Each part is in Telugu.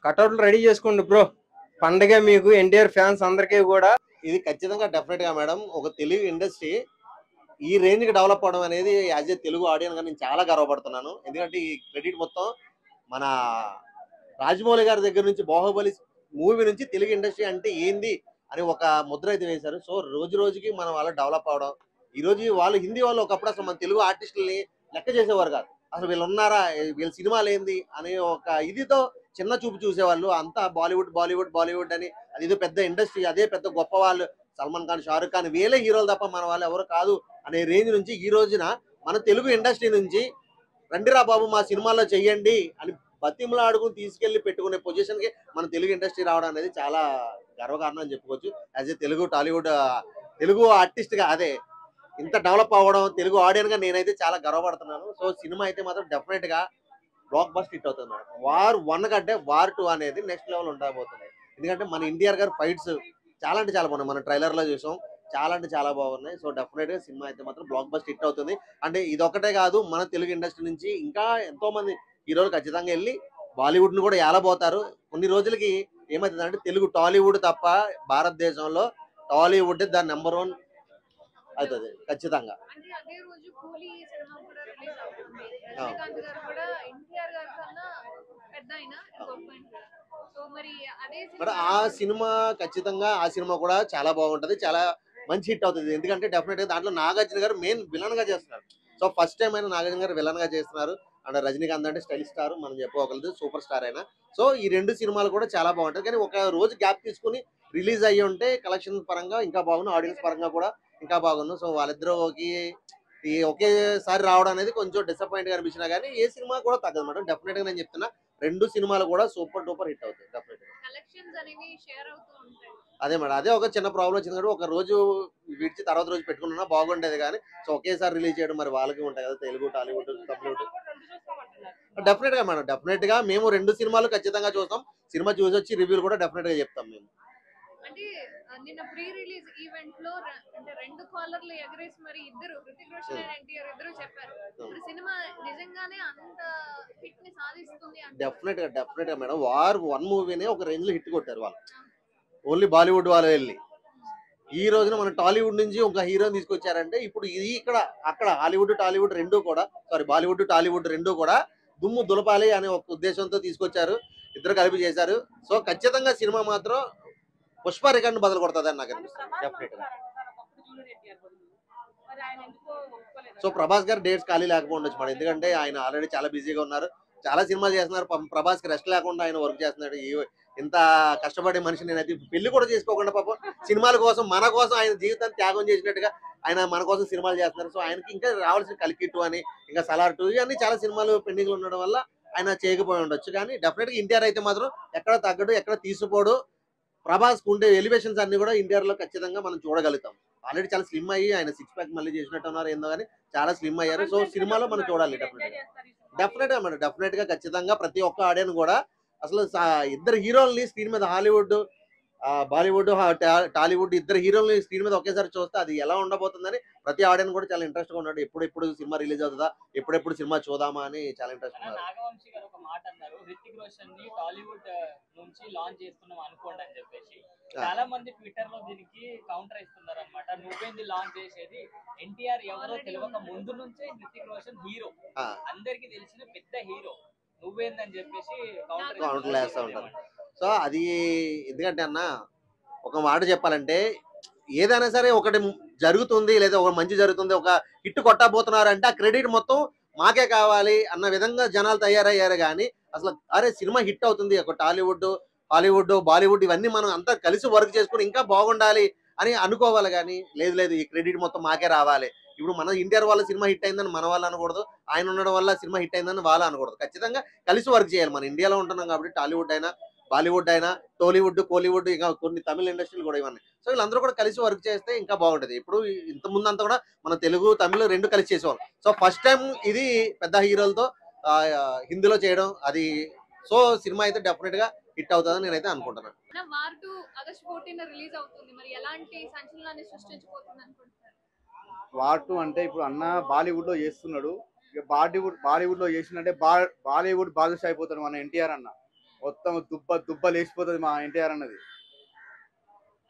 కటౌట్లు రెడీ చేసుకోండి బ్రో. పండగ మీకు ఎన్టీఆర్ ఫ్యాన్స్ అందరికీ కూడా. ఇది ఖచ్చితంగా డెఫినెట్ గా మేడం ఒక తెలుగు ఇండస్ట్రీ ఈ రేంజ్ కి డెవలప్ అవడం అనేది యాజ్ ఏ తెలుగు ఆడియన్స్ గా నేను చాలా గర్వపడుతున్నాను. ఎందుకంటే ఈ క్రెడిట్ మొత్తం మన రాజమౌళి గారి దగ్గర నుంచి బాహుబలి మూవీ నుంచి తెలుగు ఇండస్ట్రీ అంటే ఏంది అని ఒక ముద్ర అయితే వేశారు. సో రోజు రోజుకి మనం అలా డెవలప్ అవడం. ఈ రోజు వాళ్ళు హిందీ వాళ్ళు ఒకప్పుడు అసలు మన తెలుగు ఆర్టిస్టులని లెక్క చేసేవారు కాదు. అసలు వీళ్ళు ఉన్నారా, వీళ్ళ సినిమాలు ఏంది అనే ఒక ఇదితో చిన్న చూపు చూసేవాళ్ళు. అంతా బాలీవుడ్ బాలీవుడ్ బాలీవుడ్ అని అది ఇది పెద్ద ఇండస్ట్రీ, అదే పెద్ద గొప్ప వాళ్ళు. సల్మాన్ ఖాన్, షారుఖ్ ఖాన్ వీళ్ళే హీరోలు తప్ప మన వాళ్ళు ఎవరు కాదు అనే రేంజ్ నుంచి ఈ రోజున మన తెలుగు ఇండస్ట్రీ నుంచి రండిరా బాబు మా సినిమాల్లో చెయ్యండి అని బతిమలాడుకుని తీసుకెళ్లి పెట్టుకునే పొజిషన్ కి మన తెలుగు ఇండస్ట్రీ రావడం అనేది చాలా గర్వకారణం అని చెప్పుకోవచ్చు. As a Telugu Tollywood Telugu artist గా అదే ఇంత డెవలప్ అవ్వడం తెలుగు ఆడియన్స్ గా నేనైతే చాలా గర్వపడుతున్నాను. సో సినిమా అయితే మాత్రం డెఫినెట్ గా బ్లాక్ బస్ట్ హిట్ అవుతుంది మేడం. వార్ 1 కంటే వార్ 2 అనేది నెక్స్ట్ లెవెల్ ఉండబోతుంది. ఎందుకంటే మన ఎన్టీఆర్ గారు ఫైట్స్ చాలా అంటే చాలా బాగున్నాయి. మన ట్రైలర్ లో చూసాం, చాలా అంటే చాలా బాగున్నాయి. సో డెఫినెట్ గా సినిమా అయితే మాత్రం బ్లాక్ బస్ట్ హిట్ అవుతుంది. అంటే ఇదొక్కటే కాదు, మన తెలుగు ఇండస్ట్రీ నుంచి ఇంకా ఎంతో మంది హీరోలు ఖచ్చితంగా వెళ్ళి బాలీవుడ్ ను కూడా ఏలబోతారు. కొన్ని రోజులకి ఏమవుతుందంటే తెలుగు టాలీవుడ్ తప్ప భారతదేశంలో టాలీవుడ్ దాని నెంబర్ 1 అవుతుంది ఖచ్చితంగా. అంటే అదే రోజు కూలీ సినిమా కూడా రిలీజ్ అవుతుంది. రజనీకాంత్ గారు కూడా ఎన్టీఆర్ గారి కన్నా పెద్ద ఆయన గొప్ప. సో మరి అదే మరి ఆ సినిమా ఖచ్చితంగా ఆ సినిమా కూడా చాలా బాగుంటది, చాలా మంచి హిట్ అవుతుంది. ఎందుకంటే డెఫినెట్ గా దాంట్లో నాగార్జున గారు మెయిన్ విలన్ గా చేస్తున్నారు. సో ఫస్ట్ టైం అయినా నాగార్జున గారు విలన్ గా చేస్తున్నారు. అండ్ రజనీకాంత్ అంటే స్టైల్ స్టార్, మనం చెప్పుకోగలదు సూపర్ స్టార్ అయినా. సో ఈ రెండు సినిమాలు కూడా చాలా బాగుంటాయి. కానీ ఒక రోజు గ్యాప్ తీసుకుని రిలీజ్ అయ్యి ఉంటే కలెక్షన్ పరంగా ఇంకా బాగుంది, ఆడియన్స్ పరంగా కూడా ఇంకా బాగుంది. సో వాళ్ళిద్దరికి ఈ ఒకేసారి రావడం అనేది కొంచెం డిసప్పాయింట్ గా అనిపించినా కానీ ఏ సినిమా కూడా తగ్గదు మేడం. డెఫినెట్ గా నేను చెప్తున్నా రెండు సినిమాలు కూడా సూపర్ డూపర్ హిట్ అవుతాయి డెఫినెట్ గా. కలెక్షన్స్ అనేవి షేర్ అవుతూ ఉంటాయి. అదే మేడం, అదే ఒక చిన్న ప్రాబ్లం వచ్చింది కాబట్టి ఒక రోజు విడిచి తర్వాత రోజు పెట్టుకున్నా బాగుండేది. కానీ సో ఒకేసారి రిలీజ్ చేయడం మరి వాళ్ళకి ఉంటాయి కదా, తెలుగు టాలీవుడ్ తమిళ. డెఫినెట్ గా మేడం, డెఫినెట్ గా మేము రెండు సినిమాలు ఖచ్చితంగా చూస్తాం. సినిమా చూసి వచ్చి రివ్యూలు కూడా డెఫినెట్ గా చెప్తాం మేము. అంటే నిన్న ప్రీ రిలీజ్ ఈవెంట్ లో అంటే రెండు కాలర్లు ఎగరేసి మరి ఇద్దరు హృతిక్ రోషన్ అండ్ ఎన్టీఆర్ ఇద్దరు చెప్పారు ఇప్పుడు సినిమా నిజంగానే అంత హిట్ ని సాధిస్తుంది అంటే. డెఫినెట్ గా మేడం, వార్ 1 మూవీనే ఒక రేంజ్ లో హిట్ కొట్టారు వాళ్ళు. ఓన్లీ బాలీవుడ్ వాళ్ళు వెళ్ళి ఈ రోజున మన టాలీవుడ్ నుంచి ఒక హీరోని తీసుకొచ్చారంటే ఇప్పుడు ఇది ఇక్కడ అక్కడ హాలీవుడ్ టాలీవుడ్ రెండు కూడా బాలీవుడ్ టాలీవుడ్ రెండు కూడా దుమ్ము దులపాలి అనే ఒక ఉద్దేశంతో తీసుకొచ్చారు. ఇద్దరు కలిపి చేశారు. సో ఖచ్చితంగా సినిమా మాత్రం పుష్ప రికార్డు బదులు కొడుతుంది అని నాకు అనిపిస్తుంది డెఫినెట్ గా. సో ప్రభాస్ గారు డేట్స్ ఖాళీ లేకపోవచ్చు మేడం, ఎందుకంటే ఆయన ఆల్రెడీ చాలా బిజీగా ఉన్నారు, చాలా సినిమాలు చేస్తున్నారు. ప్రభాస్ కి రెస్ట్ లేకుండా ఆయన వర్క్ చేస్తున్నాడు. ఇంత కష్టపడే మనిషి నేనైతే పెళ్లి కూడా చేసుకోకుండా పాపం సినిమాల కోసం మన కోసం ఆయన జీవితాన్ని త్యాగం చేసినట్టుగా ఆయన మన కోసం సినిమాలు చేస్తున్నారు. సో ఆయనకి ఇంకా రావాల్సిన కల్కి 2 అని ఇంకా సలార్ 2 ఇవన్నీ చాలా సినిమాలు పెండింగ్ లో ఉండడం వల్ల ఆయన చేయకపోయి ఉండొచ్చు. కానీ డెఫినెట్ గా ఎన్టీఆర్ అయితే మాత్రం ఎక్కడ తగ్గడు, ఎక్కడ తీసుకోడు. ప్రభాస్ ఉండే ఎలివేషన్స్ అన్ని కూడా ఎన్టీఆర్ లో ఖచ్చితంగా మనం చూడగలుగుతాం. ఆల్రెడీ చాలా స్లిమ్ అయ్యి ఆయన 6 ప్యాక్ మళ్ళీ చేసినట్టు ఉన్నారు ఏందో కానీ చాలా స్లిమ్ అయ్యారు. సో సినిమాలో మనం చూడాలి డెఫినెట్ గా మేడం. డెఫినెట్ గా ఖచ్చితంగా ప్రతి ఒక్క ఆడియన్స్ కూడా అసలు ఇద్దరు హీరోల్ని స్క్రీన్ మీద హాలీవుడ్ బాలీవుడ్ టాలీవుడ్ ఇద్దరు హీరోల్ని స్క్రీన్ మీద ఒకేసారి చూస్తే అది ఎలా ఉండబోతుందని ప్రతి ఆడియన్స్ కూడా చాలా ఇంట్రెస్ట్ గా ఉన్నాడు. ఎప్పుడు సినిమా రిలీజ్ అవుతుందా, ఎప్పుడెప్పుడు సినిమా చూద్దామా అని చాలా ఇంట్రెస్ట్ ఉన్నారు. నాగవంశి గారు ఒక మాట అన్నారు, హృతిక్ రోషన్ ని టాలీవుడ్ నుంచి లాంచ్ చేస్తున్నాం అనుకోండి అని చెప్పేసి. చాలా మంది ట్విట్టర్ లో దీనికి కౌంటర్ ఇస్తున్నారు అనమాట. నువ్వేంది లాంచ్ చేసేది, ఎన్టీఆర్ ఎవరో తెలియక ముందు నుంచే హృతిక్ రోషన్ హీరో, అందరికి తెలిసిన పెద్ద హీరో, నువ్వేందని చెప్పేసి కౌంటర్ వేస్తూ ఉంటారు. సో అది ఎందుకంటే అన్న ఒక మాట చెప్పాలంటే ఏదైనా సరే ఒకటి జరుగుతుంది లేదా ఒక మంచి జరుగుతుంది, ఒక హిట్ కొట్టబోతున్నారు అంటే ఆ క్రెడిట్ మొత్తం మాకే కావాలి అన్న విధంగా జనాలు తయారయ్యారు. కానీ అసలు అరే సినిమా హిట్ అవుతుంది, ఒక టాలీవుడ్ హాలీవుడ్ బాలీవుడ్ ఇవన్నీ మనం అంతా కలిసి వర్క్ చేసుకుని ఇంకా బాగుండాలి అని అనుకోవాలి. కానీ లేదు ఈ క్రెడిట్ మొత్తం మాకే రావాలి. ఇప్పుడు మన ఎన్టీఆర్ వాళ్ళ సినిమా హిట్ అయిందని మన వాళ్ళు అనకూడదు, ఆయన ఉండడం వల్ల సినిమా హిట్ అయిందని వాళ్ళు అనకూడదు. ఖచ్చితంగా కలిసి వర్క్ చేయాలి. మన ఇండియాలో ఉంటున్నాం కాబట్టి టాలీవుడ్ అయినా బాలీవుడ్ అయినా టాలీవుడ్ కోలీవుడ్ ఇంకా కొన్ని తమిళ ఇండస్ట్రీలు కూడా ఇవన్నీ. సో వీళ్ళందరూ కూడా కలిసి వర్క్ చేస్తే ఇంకా బాగుంటది. ఇప్పుడు ఇంత ముందు అంతా కూడా మన తెలుగు తమిళ రెండు కలిసి చేసేవాళ్ళు. సో ఫస్ట్ టైం ఇది పెద్ద హీరోలతో హిందీలో చేయడం అది. సో సినిమా అయితే డెఫినెట్ గా హిట్ అవుతుందని నేనైతే అనుకుంటున్నాను. వార్ 2 ఆగస్ట్ 14 రిలీజ్ అవుతుంది. మరి ఎలాంటి సంచలనాన్ని సృష్టించబోతుంది అనుకుంటున్నారు? వార్ 2 అంటే ఇప్పుడు అన్న బాలీవుడ్ లో చేస్తున్నాడు. ఇక బాలీవుడ్ లో చేసినట్టే బాలీవుడ్ బాదుషా అయిపోతాడు మన ఎన్టీఆర్ అన్న. మొత్తం దుబ్బ లేచిపోతుంది మా ఎన్టీఆర్ అన్నది.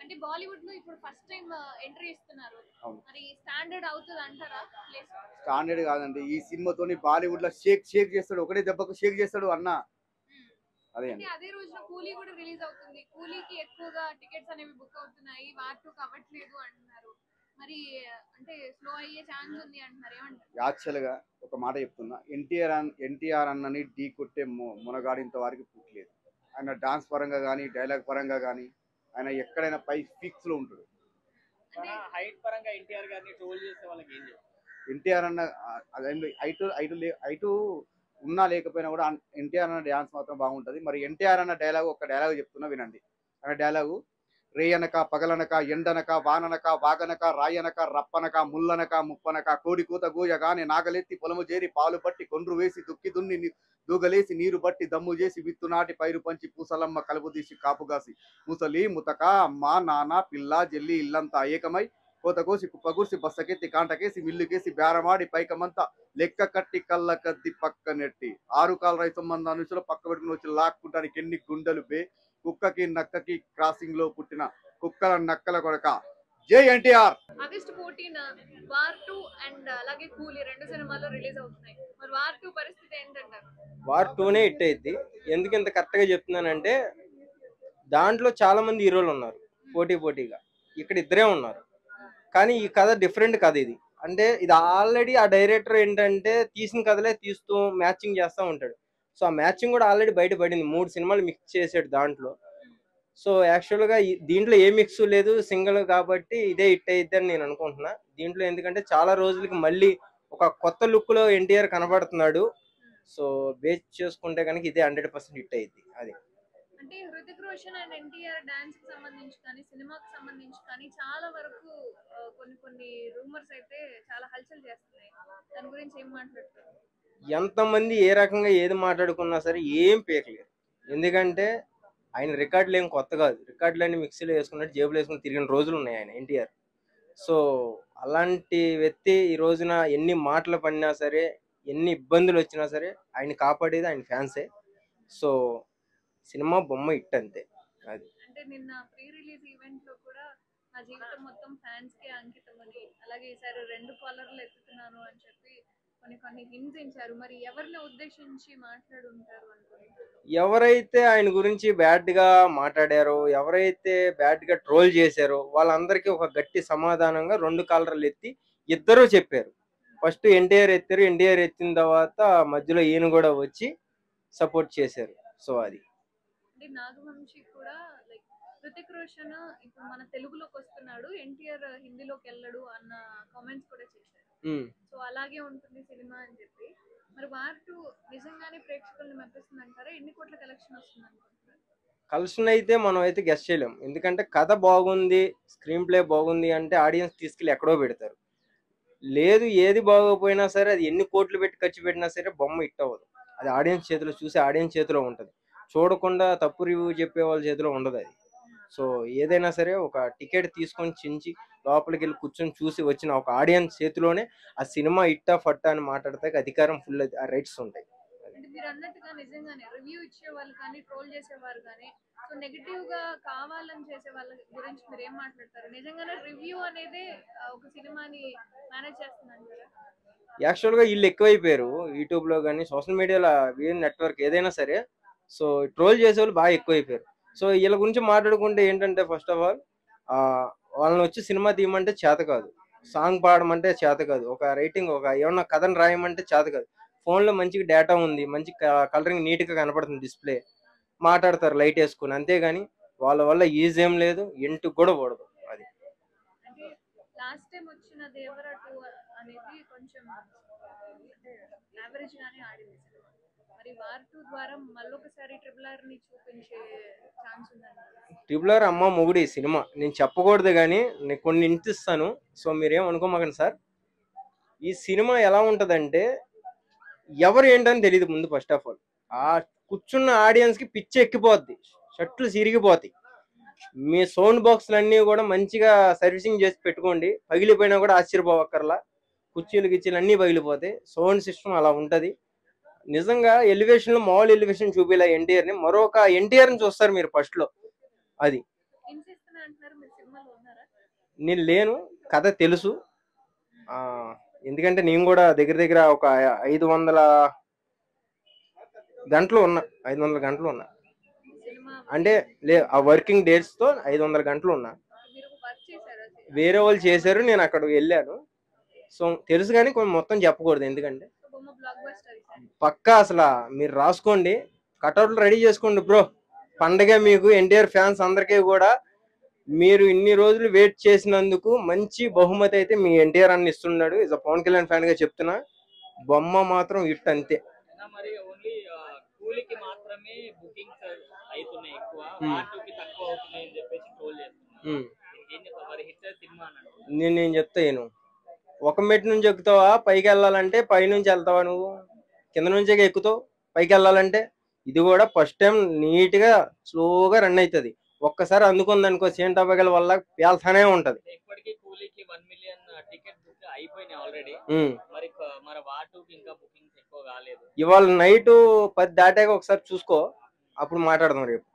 అంటే బాలీవుడ్ లో ఇప్పుడు ఫస్ట్ టైం ఎంట్రీ ఇస్తున్నారు, అవును. మరి స్టాండర్డ్ అవుతుంది అంటారా ప్లేస్? స్టాండర్డ్ కాదండి, ఈ సినిమాతోని బాలీవుడ్ లో షేక్ చేస్తాడు, ఒకటే దెబ్బకు షేక్ చేస్తాడు అన్న. అదే అంటే అదే రోజున కూలీ కూడా రిలీజ్ అవుతుంది, కూలీకి ఎక్కువగా టికెట్స్ అనేవి బుక్ అవుతున్నాయి, వార్ 2 అవ్వట్లేదు అంటున్నారు. మరి అంటే స్లో అయ్యే ఛాన్స్ ఉంది అంటున్నారు, ఏమంటారు? యాక్చువల్ గా ఒక మాట చెప్తున్నా, ఎన్టీఆర్ అన్నని ఢీ కొట్టే మునగాడింత వారికి పుట్టలేదు. ఆయన డాన్స్ పరంగా కానీ డైలాగ్ పరంగా కానీ ఆయన ఎక్కడైనా పై ఫిక్స్ లో ఉంటాడు. మన హైట్ పరంగా ఎన్టీఆర్ గారిని ట్రోల్ చేసే వాళ్ళకి ఏం చెప్తారు? ఎన్టీఆర్ అన్న ఐటు ఉన్నా లేకపోయినా కూడా ఎన్టీఆర్ అన్న డ్యాన్స్ మాత్రం బాగుంటుంది. మరి ఎన్టీఆర్ అన్న డైలాగ్ ఒక డైలాగ్ చెప్తున్నా వినండి. అన్న డైలాగు: రేయనక పగలనక ఎండనక వాననక వాగనక రాయనక రప్పనక ముల్లనక ముప్పనక కోడి కూత గోయగానే నాగలెత్తి పొలము చేరి పాలు పట్టి కొండ్రు వేసి దుక్కి దున్ని దూగలేసి నీరు బట్టి దమ్ము చేసి విత్తు నాటి పైరు పంచి పూసలమ్మ కలుపు తీసి కాపుగాసి ముసలి ముతక అమ్మ నాన్న పిల్ల జల్లి ఇల్లంతా ఏకమై కోత కోసి కుప్పగూర్చి బస్సకెత్తి కాంటకేసి మిల్లుకేసి బేరమాడి పైకమంతా లెక్క కట్టి కళ్ళ కద్ది పక్క నెట్టి 6 కాల రైతు సంబంధ అనుసులో పక్క పెట్టుకుని వచ్చి లాక్కుంటానికి ఎన్ని గుండెలు బే కుక్కకి నక్కకి క్రాసింగ్ లో పుట్టిన కుక్కల నక్కల కొడక జై ఎన్టీఆర్. ఆగస్ట్ 14 వార్ 2 అండ్ అలాగే కూలీ రెండు సినిమాలు రిలీజ్ అవుతున్నాయి, మరి వార్ 2 పరిస్థితి ఏంటంటారు? వార్ 2నే హిట్ అయింది. ఎందుకు ఇంత కరెక్ట్ గా చెప్తున్నానంటే దాంట్లో చాలా మంది హీరోలు ఉన్నారు పోటీగా, ఇక్కడ ఇద్దరే ఉన్నారు. కానీ ఈ కథ డిఫరెంట్ కథ ఇది. అంటే ఇది ఆల్రెడీ ఆ డైరెక్టర్ ఏంటంటే తీసిన కథలే తీస్తూ మ్యాచింగ్ చేస్తూ ఉంటాడు. సో ఆ మ్యాచింగ్ కూడా ఆల్రెడీ బయటపడింది, 3 సినిమాలు మిక్స్ చేసాడు దాంట్లో. సో యాక్చువల్గా దీంట్లో ఏ మిక్స్ లేదు, సింగిల్ కాబట్టి ఇదే హిట్ అయ్యిద్ది అని నేను అనుకుంటున్నా. దీంట్లో ఎందుకంటే చాలా రోజులకి మళ్ళీ ఒక కొత్త లుక్ లో ఎన్టీఆర్ కనబడుతున్నాడు. సో బేస్ చేసుకుంటే కనుక ఇదే 100% హిట్ అయ్యిద్ది. అది అంటే హృతిక్ రోషన్ అండ్ ఎన్టీఆర్ డాన్స్ కి సంబంధించి కానీ సినిమాకి సంబంధించి కానీ చాలా వరకు కొన్ని రూమర్స్ అయితే చాలా హల్చల్ చేస్తున్నాయి, దాని గురించి ఏం మాట్లాడతారు? ఎంతమంది ఏ రకంగా ఏది మాట్లాడుకున్నా సరే ఏం పీకలేరు. ఎందుకంటే ఆయన రికార్డులు ఏం కొత్త కాదు, రికార్డులన్నీ మిక్సీలో వేసుకున్నట్టు జేబులు వేసుకుని తిరిగిన రోజులు ఉన్నాయి ఆయన ఎన్టీఆర్. సో అలాంటి వ్యక్తి ఈ రోజున ఎన్ని మాటలు పడినా సరే, ఎన్ని ఇబ్బందులు వచ్చినా సరే ఆయన కాపాడేది ఆయన ఫ్యాన్సే. సో సినిమా బొమ్మ హిట్ అంతే. అది అంటే నిన్న ప్రీ రిలీజ్ ఈవెంట్ లో కూడా నా జీవితం మొత్తం ఫ్యాన్స్ కే అంకితం అని, అలాగే ఈసారి 2 కాలర్లు ఎత్తుతున్నాను అని చెప్పి కొన్ని హింసించారు. మరి ఎవరిని ఉద్దేశించి మాట్లాడుంటారు అనుకుంటున్నారు? ఎవరైతే ఆయన గురించి బ్యాడ్ గా మాట్లాడారో, ఎవరైతే బ్యాడ్ గా ట్రోల్ చేశారో వాళ్ళందరికీ ఒక గట్టి సమాధానంగా 2 కాలర్లు ఎత్తి ఇద్దరు చెప్పారు. ఫస్ట్ ఎన్టీఆర్ ఎత్తారు, ఎన్టీఆర్ ఎత్తిన తర్వాత మధ్యలో ఈయన కూడా వచ్చి సపోర్ట్ చేశారు. సో అది అంటే నాగవంశి కూడా లైక్ హృతిక్ రోషన్ ఇప్పుడు మన తెలుగులోకి వస్తున్నాడు, ఎన్టీఆర్ హిందీలోకి వెళ్ళడు అన్న కామెంట్స్ కూడా చేశారు. సో అలాగే ఉంటుంది సినిమా అని చెప్పి. మరి వార్ 2 నిజంగానే ప్రేక్షకుల్ని మెప్పిస్తుంది అంటారా? ఎన్ని కోట్ల కలెక్షన్ వస్తుంది అనుకుంటున్నారు? కలెక్షన్ అయితే మనం అయితే గెస్ చేయలేం. ఎందుకంటే కథ బాగుంది, స్క్రీన్ ప్లే బాగుంది అంటే ఆడియన్స్ తీసుకెళ్ళి ఎక్కడో పెడతారు. లేదు ఏది బాగోపోయినా సరే అది ఎన్ని కోట్లు పెట్టి ఖర్చు పెట్టినా సరే బొమ్మ హిట్ అవ్వదు. అది ఆడియన్స్ చేతిలో, చూసే ఆడియన్స్ చేతిలో ఉంటుంది. చూడకుండా తప్పు రివ్యూ చెప్పే వాళ్ళ చేతిలో ఉండదు అది. సో ఏదైనా సరే ఒక టికెట్ తీసుకొని చించి లోపలికి వెళ్ళి కూర్చొని చూసి వచ్చిన ఒక ఆడియన్స్ చేతిలోనే ఆ సినిమా ఇట్టా ఫట్టా అని మాట్లాడితే అధికారం ఫుల్ రైట్స్ ఉంటాయి. అంటే మీరు అన్నట్టుగా నిజంగానే రివ్యూ ఇచ్చే వాళ్ళు కానీ ట్రోల్ చేసేవారు కానీ సో నెగిటివ్ గా కావాలని చేసే వాళ్ళ గురించి మీరు ఏం మాట్లాడతారు? నిజంగానే రివ్యూ అనేది ఒక సినిమాని మేనేజ్ చేస్తుందంటారా? యాక్చువల్గా వీళ్ళు ఎక్కువైపోయారు యూట్యూబ్ లో కానీ సోషల్ మీడియాలో, నెట్వర్క్ ఏదైనా సరే. సో ట్రోల్ చేసే వాళ్ళు బాగా ఎక్కువైపోయారు. సో వీళ్ళ గురించి మాట్లాడుకుంటే ఏంటంటే ఫస్ట్ ఆఫ్ ఆల్ వాళ్ళని వచ్చి సినిమా తీయమంటే చేత కాదు, సాంగ్ పాడమంటే చేత కాదు, ఒక రైటింగ్ ఒక ఏమన్నా కథను రాయమంటే చేత కాదు. ఫోన్లో మంచిగా డేటా ఉంది, మంచి కలరింగ్ నీట్గా కనపడుతుంది డిస్ప్లే, మాట్లాడతారు లైట్ వేసుకుని. అంతేగాని వాళ్ళ వల్ల యూజ్ ఏం లేదు, ఇంటికి కూడా పడదు. అది అంటే లాస్ట్ టైం వచ్చిన దేవరా 2 అనేది కొంచెం అంటే యావరేజ్ గానే ఆడింది సినిమా. మరి వార్ 2 ద్వారా మళ్ళొకసారి RRR ని చూపించే ఛాన్స్ ఉందండి? RRR అమ్మ మొగుడి సినిమా నేను చెప్పకూడదు కానీ నేను కొన్ని ఇంటిస్తాను. సో మీరేం అనుకోమాకండి సార్. ఈ సినిమా ఎలా ఉంటుందంటే ఎవరు ఏంటని తెలియదు ముందు. ఫస్ట్ ఆఫ్ ఆల్ ఆ కూర్చున్న ఆడియన్స్ కి పిచ్చి ఎక్కిపోద్ది, షర్ట్లు సిరిగిపోతాయి. మీ సౌండ్ బాక్స్లు అన్నీ కూడా మంచిగా సర్వీసింగ్ చేసి పెట్టుకోండి, పగిలిపోయినా కూడా ఆశ్చర్యపోవక్కర్లా. కుర్చీలు గిచ్చీలు అన్నీ పగిలిపోతాయి. సౌండ్ సిస్టమ్ అలా ఉంటుంది. నిజంగా ఎలివేషన్ లో మామూలు ఎలివేషన్ చూపిలా ఎన్టీఆర్ ని, మరొక ఎన్టీఆర్ ని చూస్తారు మీరు ఫస్ట్ లో. అది హింసిస్తున్నా అంటున్నారు, మీరు సినిమాలో ఉన్నారా? నేను లేను, కథ తెలుసు. ఆ ఎందుకంటే నేను కూడా దగ్గర దగ్గర ఒక 500 గంటలు ఉన్నా, 500 గంటలు ఉన్నా. సినిమా అంటే ఆ వర్కింగ్ డేస్ తో 500 గంటలు ఉన్నా. మీరు వర్క్ చేశారా? వేరే వాళ్ళు చేశారు, నేను అక్కడికి వెళ్ళాను. సో తెలుసు కానీ కొన్ని మొత్తం చెప్పకూడదు, ఎందుకంటే బొమ్మ బ్లాక్ బస్టర్ ఈసారి. పక్కా అసలు మీరు రాసుకోండి, కటౌట్లు రెడీ చేసుకోండి బ్రో. పండగ మీకు ఎన్టీఆర్ ఫ్యాన్స్ అందరికీ కూడా. మీరు ఇన్ని రోజులు వెయిట్ చేసినందుకు మంచి బహుమతి అయితే మీ ఎన్టీఆర్ అన్న ఇస్తున్నాడు. ఇస్ పవన్ కళ్యాణ్ ఫ్యాన్ గా చెప్తున్నా, బొమ్మ మాత్రం ఇట్ అంతే. మరి ఓన్లీ కూలికి మాత్రమే బుకింగ్స్ అవుతున్నాయి ఎక్కువ, Hmm. వాటికి తక్కువ అవుతున్నాయి అని చెప్పేసి ట్రోల్ చేస్తున్నారు. ఏం చెప్తారు మరి హిట్ సినిమా అన్నట్టు? నేను చెప్తాను, ఒక మెట్టు నుంచి ఎక్కుతావా పైకి వెళ్ళాలంటే, పై నుంచి వెళ్తావా నువ్వు, కింద నుంచే ఎక్కుతావు పైకి వెళ్ళాలంటే. ఇది కూడా ఫస్ట్ టైం నీట్ గా స్లోగా రన్ అవుతుంది. ఒక్కసారి అందుకుంది అనుకో, సేంట్ అవ్వగల వల్ల పేల్తానే ఉంటది. ఇప్పటికీ కూలీకి 1 million టికెట్ బుక్ అయిపోయినాయి ఆల్రెడీ. ఉమ్. మరి వాటుకి ఇంకా బుకింగ్స్ ఎక్కువ కాలేదు. ఇవాళ నైట్ 10 దాటాక ఒకసారి చూసుకో, అప్పుడు మాట్లాడదాం రేపు.